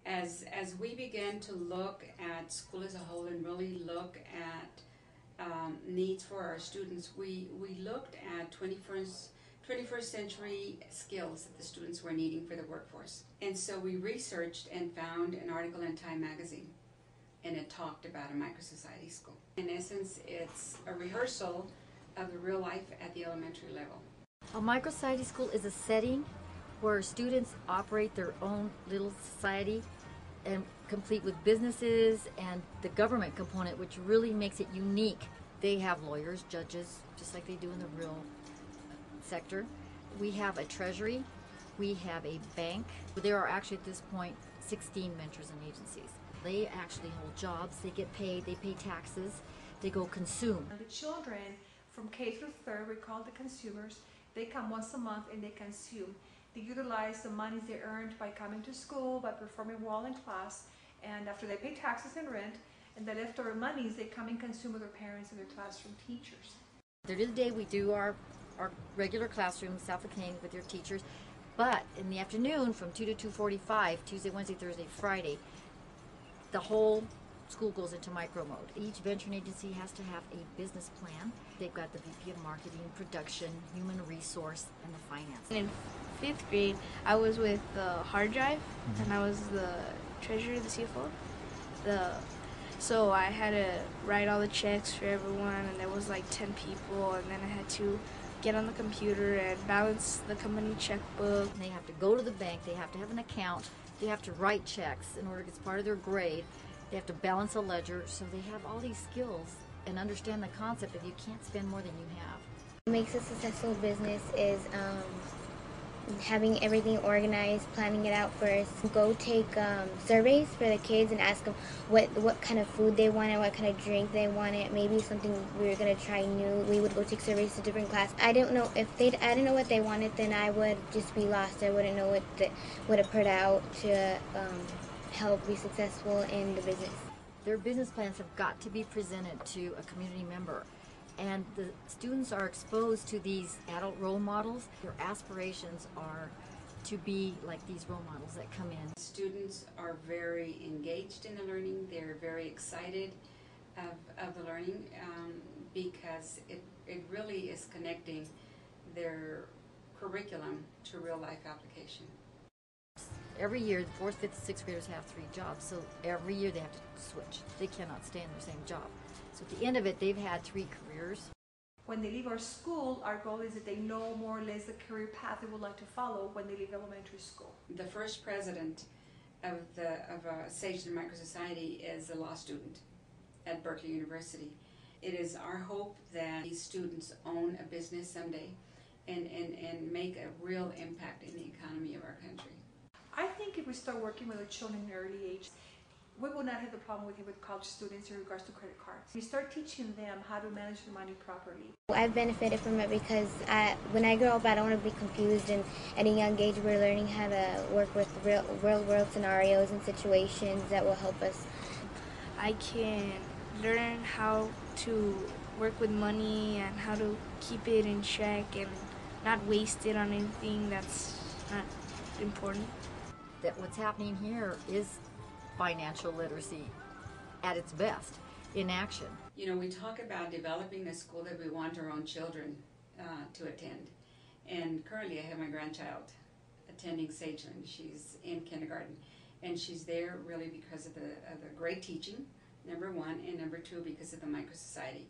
As we began to look at school as a whole and really look at needs for our students, we looked at 21st century skills that the students were needing for the workforce. And so we researched and found an article in Time magazine, and it talked about a microsociety school. In essence, it's a rehearsal of the real life at the elementary level. A microsociety school is a setting where students operate their own little society and complete with businesses and the government component, which really makes it unique. They have lawyers, judges, just like they do in the real sector. We have a treasury. We have a bank. There are actually at this point 16 mentors and agencies. They actually hold jobs, they get paid, they pay taxes, they go consume. The children from K through 3rd, we call the consumers, they come once a month and they consume. They utilize the monies they earned by coming to school, by performing well in class, and after they pay taxes and rent, and the leftover monies they come and consume with their parents and their classroom teachers. During the day we do our regular classroom, self-contained with your teachers, but in the afternoon from 2 to 2:45, Tuesday, Wednesday, Thursday, Friday, the whole school goes into micro mode. Each venturing agency has to have a business plan. They've got the VP of Marketing, Production, Human Resource, and the Finance. In 5th grade, I was with the hard drive, and I was the treasurer, the CFO. So I had to write all the checks for everyone, and there was like 10 people, and then I had to get on the computer and balance the company checkbook. They have to go to the bank, they have to have an account, they have to write checks in order to get part of their grade, they have to balance a ledger, so they have all these skills and understand the concept that you can't spend more than you have. What makes a successful business is having everything organized, planning it out first. Go take surveys for the kids and ask them what kind of food they wanted, what kind of drink they wanted, maybe something we were going to try new. We would go take surveys to different classes. I didn't know what they wanted, then I would just be lost. I wouldn't know what to put out to help be successful in the business. Their business plans have got to be presented to a community member, and the students are exposed to these adult role models. Their aspirations are to be like these role models that come in. Students are very engaged in the learning. They're very excited of the learning because it really is connecting their curriculum to real life application. Every year, the 4th, 5th, 6th graders have 3 jobs, so every year they have to switch. They cannot stay in their same job. So at the end of it, they've had 3 careers. When they leave our school, our goal is that they know more or less the career path they would like to follow when they leave elementary school. The first president of Sageland MicroSociety is a law student at Berkeley University. It is our hope that these students own a business someday and make a real impact in the economy of our country. I think if we start working with the children in an early age, we will not have the problem with college students in regards to credit cards. We start teaching them how to manage their money properly. I've benefited from it because when I grow up, I don't want to be confused, and at a young age we're learning how to work with real world scenarios and situations that will help us. I can learn how to work with money and how to keep it in check and not waste it on anything that's not important. That what's happening here is financial literacy at its best in action. You know, we talk about developing a school that we want our own children to attend. And currently I have my grandchild attending Sageland. She's in kindergarten. And she's there really because of the great teaching, number one, and number two, because of the microsociety.